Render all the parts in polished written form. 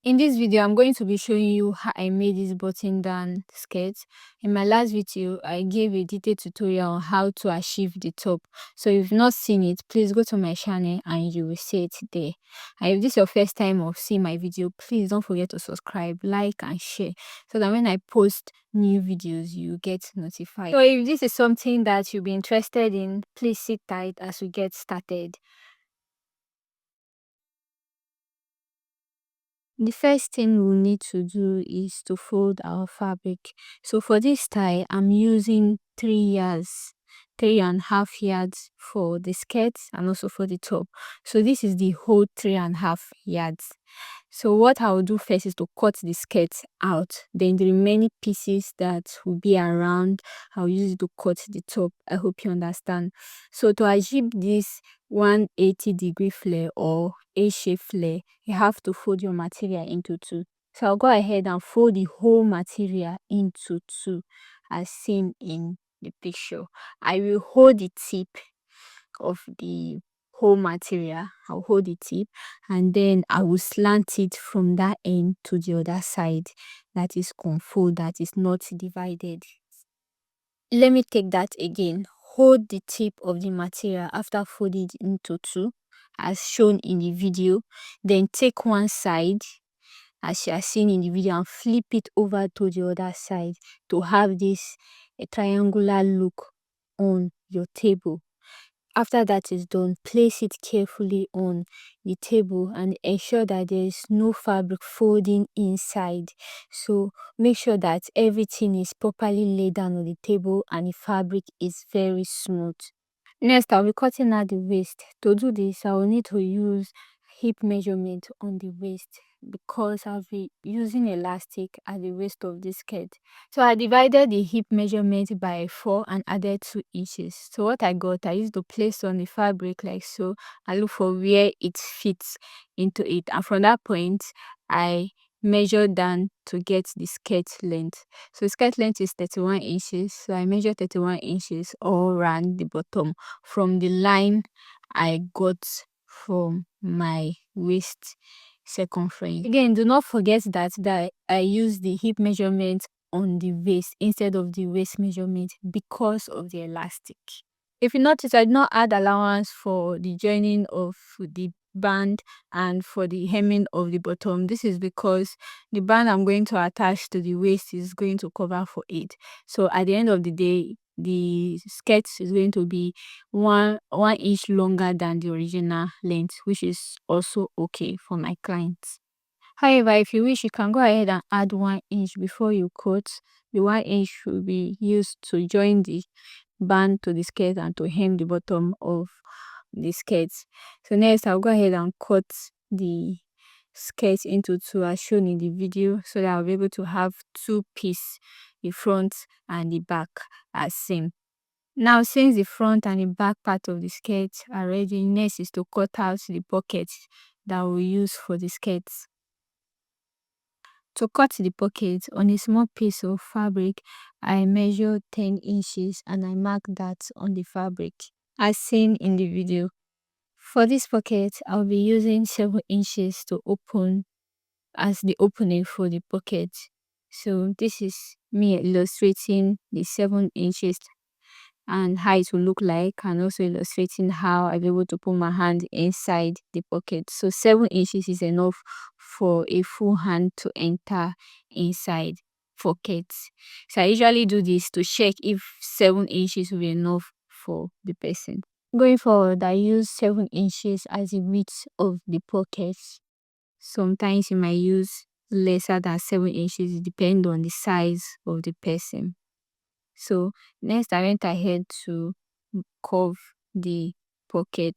In this video, I'm going to be showing you how I made this button down skirt. In my last video, I gave a detailed tutorial on how to achieve the top. So if you've not seen it, please go to my channel and you will see it there. And if this is your first time of seeing my video, please don't forget to subscribe, like and share so that when I post new videos, you get notified. So if this is something that you'll be interested in, please sit tight as we get started. The first thing we need to do is to fold our fabric. So for this tie, I'm using 3 yards, 3.5 yards for the skirt and also for the top. So this is the whole 3.5 yards. So what I will do first is to cut the skirt out. Then the remaining pieces that will be around, I'll use it to cut the top. I hope you understand. So to achieve this 180-degree flare or A-shape flare, you have to fold your material into two. So I'll go ahead and fold the whole material into two as seen in the picture. I will hold the tip of the whole material. I'll hold the tip and then I will slant it from that end to the other side that is confold, that is not divided. Let me take that again. Hold the tip of the material after folding it into two as shown in the video. Then take one side as you are seeing in the video and flip it over to the other side to have this a triangular look on your table. After that is done, place it carefully on the table and ensure that there is no fabric folding inside. So make sure that everything is properly laid down on the table and the fabric is very smooth. Next, I'll be cutting out the waist. To do this, I will need to use hip measurement on the waist because I'll be using elastic at the waist of this skirt. So I divided the hip measurement by 4 and added 2 inches. So what I got, I used to place on the fabric like so. I look for where it fits into it. And from that point, I measure down to get the skirt length. So skirt length is 31 inches. So I measure 31 inches all around the bottom from the line I got from my waist circumference. Again, do not forget that I use the hip measurement on the waist instead of the waist measurement because of the elastic. If you notice, I did not add allowance for the joining of the band and for the hemming of the bottom. This is because the band I'm going to attach to the waist is going to cover for it. So at the end of the day, the skirt is going to be one inch longer than the original length, which is also okay for my clients. However, if you wish, you can go ahead and add 1 inch before you cut. The 1 inch will be used to join the band to the skirt and to hem the bottom of the skirt. So next, I'll go ahead and cut the skirt into two as shown in the video so that I'll be able to have two pieces, the front and the back as seen. Now, since the front and the back part of the skirt are ready, next is to cut out the pockets that we'll use for the skirts. To cut the pocket on a small piece of fabric, I measure 10 inches and I mark that on the fabric as seen in the video. For this pocket, I'll be using 7 inches to open as the opening for the pocket. So this is me illustrating the 7 inches and how it will look like, and also illustrating how I'll be able to put my hand inside the pocket. So 7 inches is enough for a full hand to enter inside pockets. So I usually do this to check if 7 inches will be enough for the person. Going forward, I use 7 inches as the width of the pockets. Sometimes you might use lesser than 7 inches, depending on the size of the person. So next I went ahead to curve the pocket.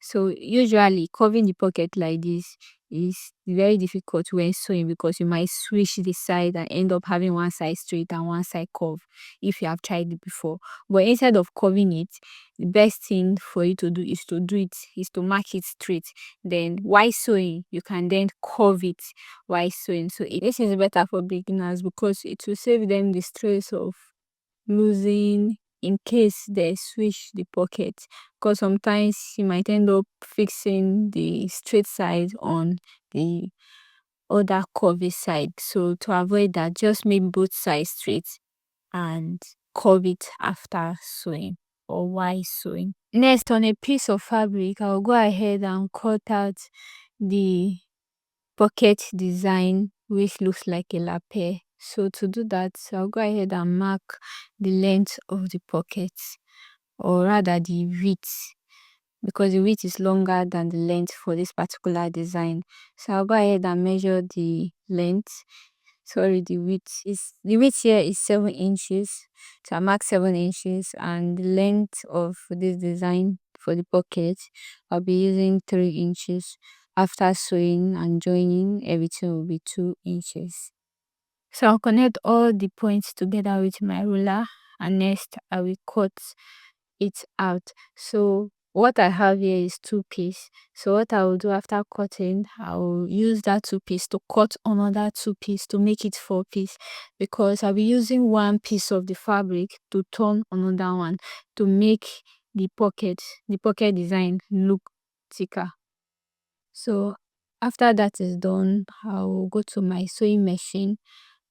So usually curving the pocket like this is very difficult when sewing because you might switch the side and end up having one side straight and one side curve if you have tried it before. But instead of curving it, the best thing for you to do is to mark it straight. Then while sewing, you can then curve it while sewing. So this is better for beginners because it will save them the stress of losing in case they switch the pocket, because sometimes you might end up fixing the straight side on the other curvy side. So to avoid that, just make both sides straight and curve it after sewing or while sewing. Next, on a piece of fabric, I'll go ahead and cut out the pocket design which looks like a lapel. So to do that, I'll go ahead and mark the length of the pocket, or rather the width, because the width is longer than the length for this particular design. So I'll go ahead and measure the length. Sorry, the width here is 7 inches. So I mark 7 inches, and the length of this design for the pocket, I'll be using 3 inches. After sewing and joining, everything will be 2 inches. So I'll connect all the points together with my ruler, and next I will cut it out. So what I have here is 2 piece. So what I will do after cutting, I will use that 2 piece to cut another 2 piece to make it 4 piece, because I'll be using one piece of the fabric to turn another one to make the pocket design look thicker. So after that is done, I will go to my sewing machine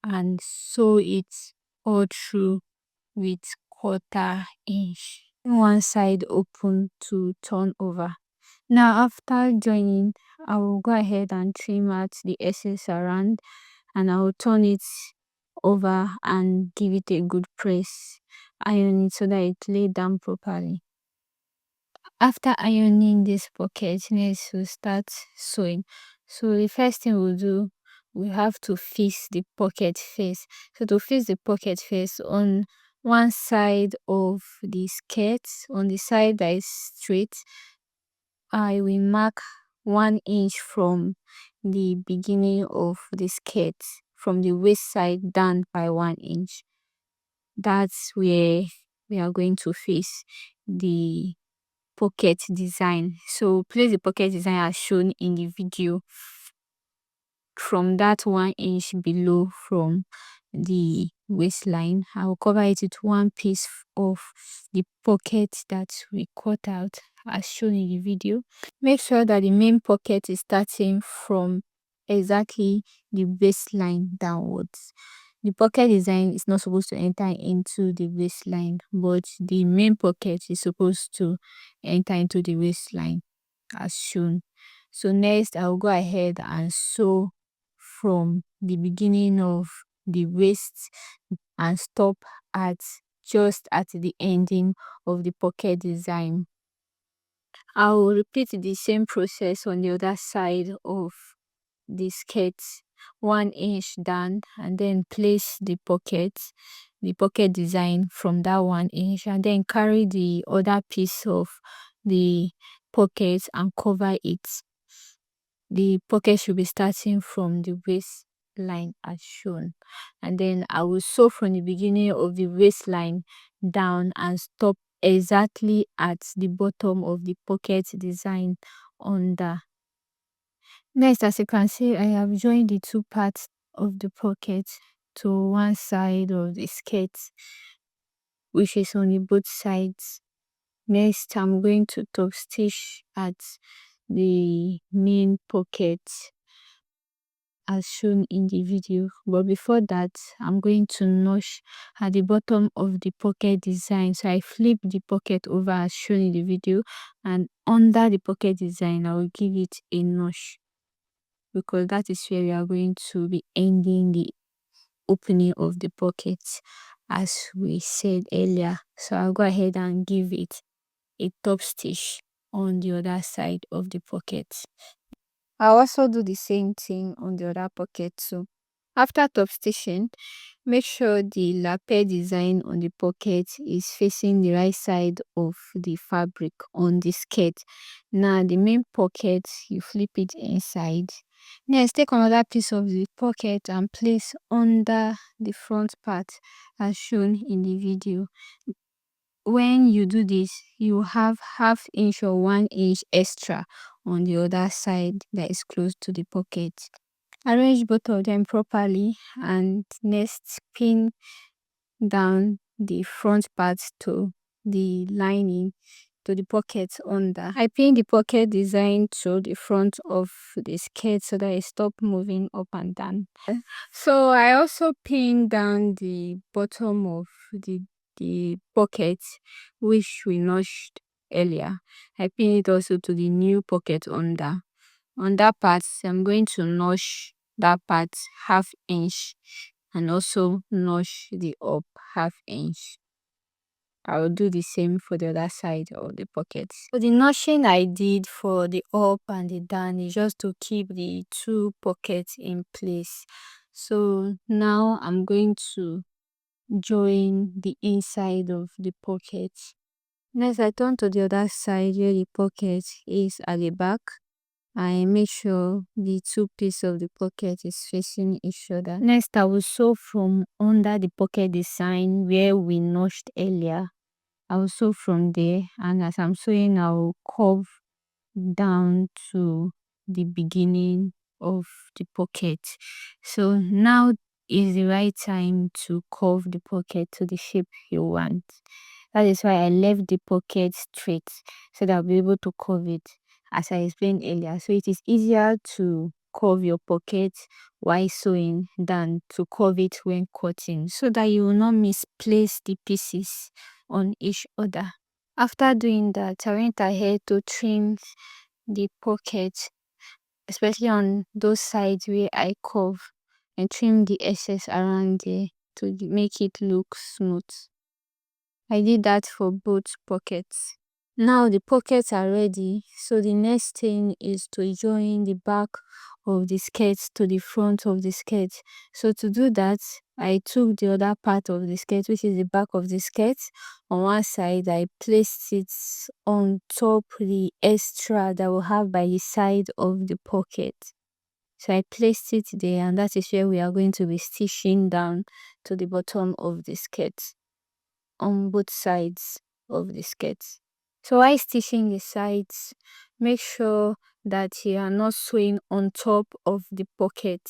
and sew it all through with 1/4 inch. One side open to turn over. Now after joining, I will go ahead and trim out the excess around, and I will turn it over and give it a good press. Iron it so that it lay down properly. After ironing this pocket, next we'll start sewing. So the first thing we'll do, we have to fix the pocket face. So to fix the pocket face, on one side of the skirt, on the side that is straight, I will mark 1 inch from the beginning of the skirt, from the waist side down by 1 inch. That's where we are going to face the pocket design. So place the pocket design as shown in the video from that 1 inch below from the waistline. I will cover it with one piece of the pocket that we cut out as shown in the video. Make sure that the main pocket is starting from exactly the waistline downwards. The pocket design is not supposed to enter into the waistline, but the main pocket is supposed to enter into the waistline as shown. So next I'll go ahead and sew from the beginning of the waist and stop at just at the ending of the pocket design. I will repeat the same process on the other side of the skirt, 1 inch down, and then place the pocket design from that 1 inch, and then carry the other piece of the pocket and cover it. The pocket should be starting from the waistline as shown, and then I will sew from the beginning of the waistline down and stop exactly at the bottom of the pocket design under. Next, as you can see, I have joined the two parts of the pocket to one side of the skirt, which is on the both sides. Next, I'm going to top stitch at the main pocket as shown in the video, but before that I'm going to notch at the bottom of the pocket design. So I flip the pocket over as shown in the video, and under the pocket design I will give it a notch, because that is where we are going to be ending the opening of the pocket as we said earlier. So I'll go ahead and give it a top stitch on the other side of the pocket. I'll also do the same thing on the other pocket too. After top stitching, make sure the lapel design on the pocket is facing the right side of the fabric on the skirt. Now the main pocket, you flip it inside. Next, take another piece of the pocket and place under the front part as shown in the video. When you do this, you have 1/2 inch or 1 inch extra on the other side that is close to the pocket. Arrange both of them properly, and next pin down the front part to the lining to the pocket under. I pin the pocket design to the front of the skirt so that it stop moving up and down. So I also pin down the bottom of the pocket which we notched earlier. I pin it also to the new pocket under. On that part, I'm going to notch that part half inch and also notch the up half inch. I will do the same for the other side of the pockets. So the notching I did for the up and the down is just to keep the two pockets in place. So now I'm going to join the inside of the pocket. Next, I turn to the other side where the pocket is at the back. I make sure the two pieces of the pocket is facing each other. Next, I will sew from under the pocket design where we notched earlier. I will sew from there, and as I'm sewing, I will curve down to the beginning of the pocket. So now is the right time to curve the pocket to the shape you want. That is why I left the pocket straight so that I'll be able to curve it as I explained earlier. So it is easier to curve your pocket while sewing than to curve it when cutting so that you will not misplace the pieces on each other. After doing that, I went ahead to trim the pocket, especially on those sides where I curve, and trim the excess around there to make it look smooth. I did that for both pockets. Now the pockets are ready, so the next thing is to join the back of the skirt to the front of the skirt. So to do that, I took the other part of the skirt, which is the back of the skirt. On one side, I placed it on top the extra that we'll have by the side of the pocket. So I placed it there, and that is where we are going to be stitching down to the bottom of the skirt on both sides of the skirt. So while stitching the sides, make sure that you are not sewing on top of the pocket,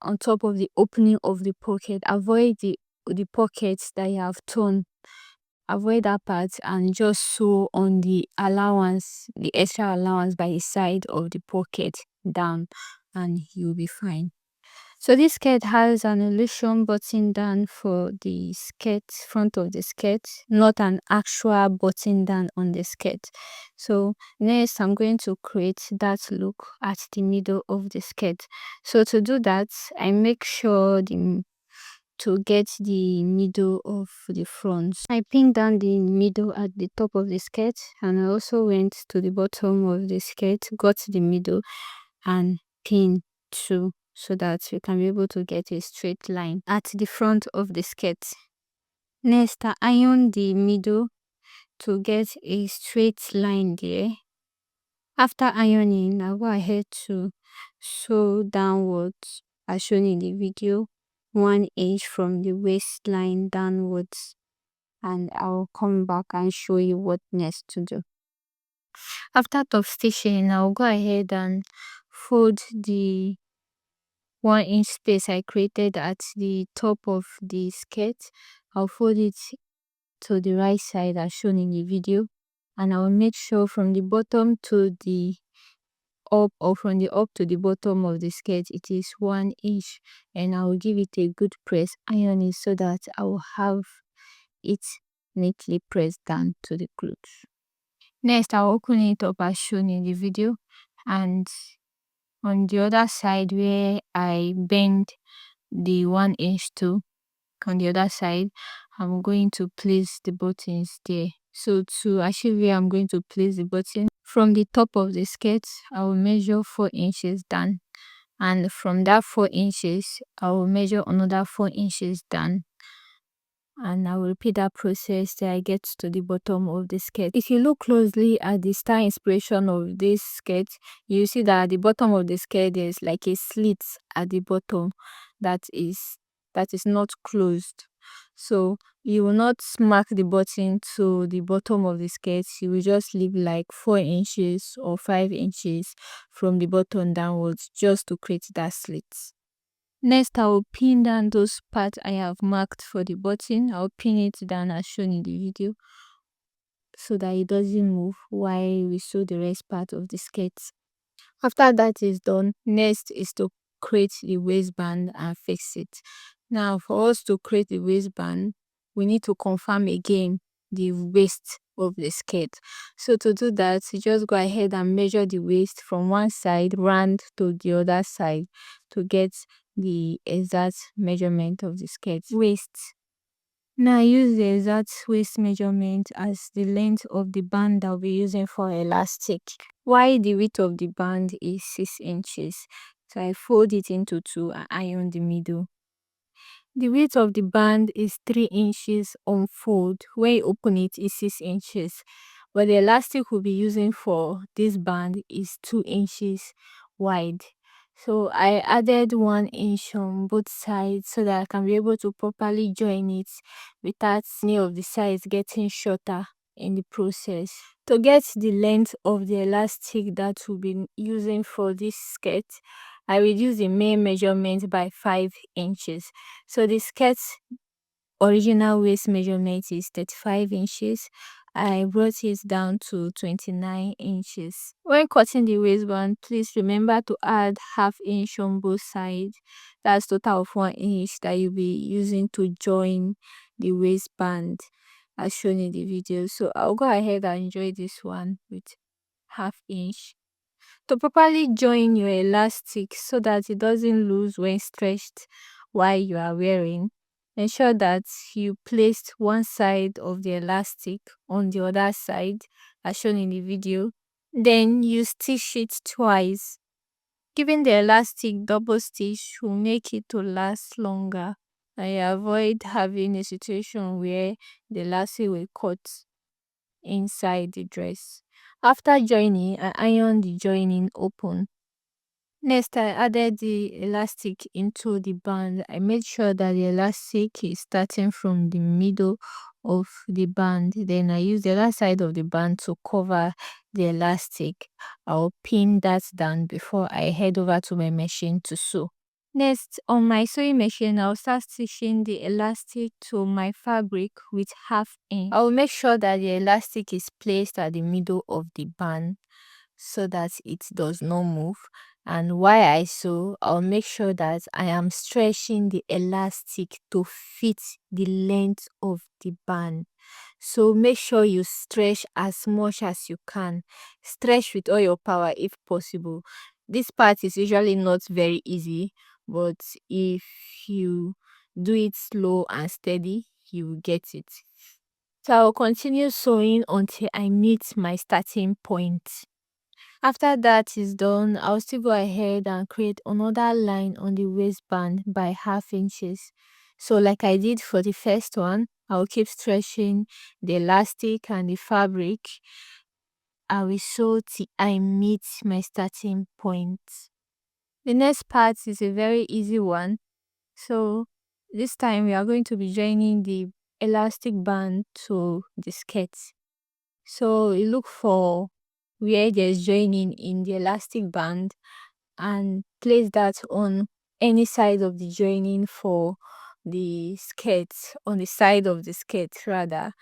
on top of the opening of the pocket. Avoid the pockets that you have torn. Avoid that part and just sew on the allowance, the extra allowance by the side of the pocket down, and you'll be fine. So this skirt has an illusion button down for the skirt, front of the skirt, not an actual button down on the skirt. So next I'm going to create that look at the middle of the skirt. So to do that, I make sure to get the middle of the front. I pinned down the middle at the top of the skirt, and I also went to the bottom of the skirt, got the middle and pinned too, so that you can be able to get a straight line at the front of the skirt. Next, I iron the middle to get a straight line there. After ironing, I'll go ahead to sew downwards as shown in the video, 1 inch from the waistline downwards, and I'll come back and show you what next to do. After top stitching, I'll go ahead and fold the 1 inch space I created at the top of the skirt. I'll fold it to the right side as shown in the video, and I'll make sure from the bottom to the up, or from the up to the bottom of the skirt, it is 1 inch, and I will give it a good press iron it so that I will have it neatly pressed down to the cloth. Next, I'll open it up as shown in the video, and on the other side where I bend the 1 inch to, on the other side, I'm going to place the buttons there. So to achieve where I'm going to place the button, from the top of the skirt, I will measure 4 inches down, and from that 4 inches, I will measure another 4 inches down, and I will repeat that process till I get to the bottom of the skirt. If you look closely at the style inspiration of this skirt, you see that at the bottom of the skirt there's like a slit at the bottom that is not closed. So you will not mark the button to the bottom of the skirt, you will just leave like 4 inches or 5 inches from the bottom downwards just to create that slit. Next, I will pin down those parts I have marked for the button. I'll pin it down as shown in the video so that it doesn't move while we sew the rest part of the skirt. After that is done, next is to create the waistband and fix it. Now, for us to create the waistband, we need to confirm again the waist of the skirt. So to do that, you just go ahead and measure the waist from one side round to the other side to get the exact measurement of the skirt waist. Now use the exact waist measurement as the length of the band that we'll be using for elastic. While the width of the band is 6 inches. So I fold it into two and iron the middle. The width of the band is 3 inches on fold. When you open it, it's 6 inches. But the elastic we'll be using for this band is 2 inches wide. So I added 1 inch on both sides so that I can be able to properly join it without any of the sides getting shorter in the process. To get the length of the elastic that we'll be using for this skirt, I reduce the main measurement by 5 inches. So the skirt's original waist measurement is 35 inches. I brought it down to 29 inches. When cutting the waistband, please remember to add half inch on both sides. That's total of 1 inch that you'll be using to join the waistband as shown in the video. So I'll go ahead and join this one with half inch. To properly join your elastic so that it doesn't lose when stretched while you are wearing, ensure that you placed one side of the elastic on the other side as shown in the video. Then you stitch it twice. Giving the elastic double stitch will make it to last longer and you avoid having a situation where the elastic will cut inside the dress. After joining, I iron the joining open. Next, I added the elastic into the band. I made sure that the elastic is starting from the middle of the band. Then I use the other side of the band to cover the elastic. I'll pin that down before I head over to my machine to sew. Next, on my sewing machine, I'll start stitching the elastic to my fabric with half inch. I'll make sure that the elastic is placed at the middle of the band so that it does not move. And while I sew, I'll make sure that I am stretching the elastic to fit the length of the band. So make sure you stretch as much as you can. Stretch with all your power if possible. This part is usually not very easy, but if you do it slow and steady, you will get it. So I'll continue sewing until I meet my starting point. After that is done, I'll still go ahead and create another line on the waistband by half inches. So like I did for the first one, I'll keep stretching the elastic and the fabric. I will sew till I meet my starting point. The next part is a very easy one. So this time we are going to be joining the elastic band to the skirt. So you look for where there's joining in the elastic band and place that on any side of the joining for the skirt, on the side of the skirt rather.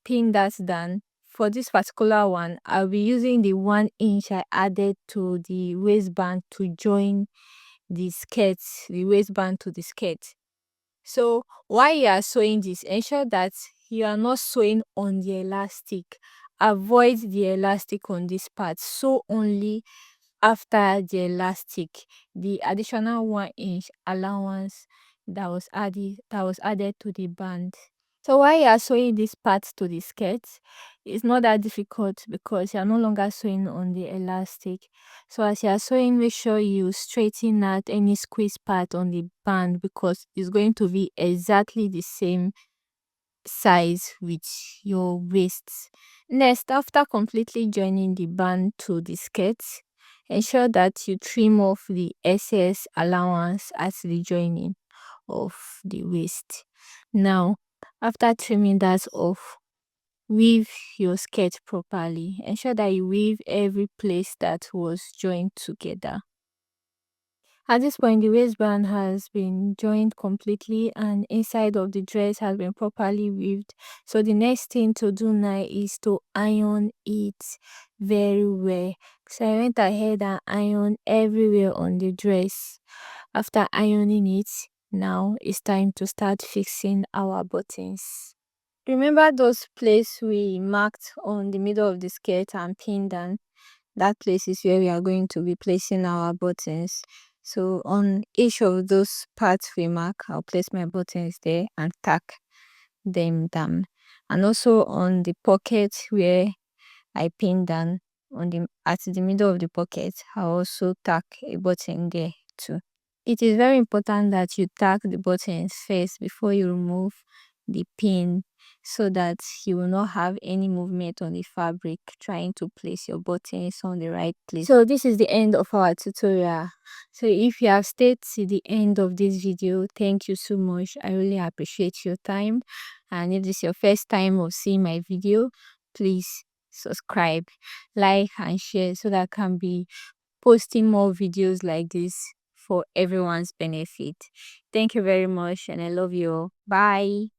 Pin that down. For this particular one, I'll be using the 1 inch I added to the waistband to join the skirt, the waistband to the skirt. So while you are sewing this, ensure that you are not sewing on the elastic. Avoid the elastic on this part. Sew only after the elastic, the additional 1 inch allowance that was added to the band. So while you are sewing this part to the skirt, it's not that difficult because you are no longer sewing on the elastic. So as you are sewing, make sure you straighten out any squeeze part on the band because it's going to be exactly the same size with your waist. Next, after completely joining the band to the skirt, ensure that you trim off the excess allowance at the joining of the waist. Now, after trimming that off, weave your skirt properly. Ensure that you weave every place that was joined together. At this point, the waistband has been joined completely and inside of the dress has been properly weaved. So the next thing to do now is to iron it very well. So I went ahead and ironed everywhere on the dress. After ironing it, now it's time to start fixing our buttons. Remember those places we marked on the middle of the skirt and pinned down? That place is where we are going to be placing our buttons. So on each of those parts we mark, I'll place my buttons there and tack them down. And also on the pocket where I pin down at the middle of the pocket, I'll also tack a button there too. It is very important that you tack the buttons first before you remove the pin so that you will not have any movement on the fabric trying to place your buttons on the right place. So this is the end of our tutorial. So if you have stayed to the end of this video, thank you so much. I really appreciate your time. And if this is your first time of seeing my video, please subscribe, like and share so that I can be posting more videos like this for everyone's benefit. Thank you very much and I love you all. Bye.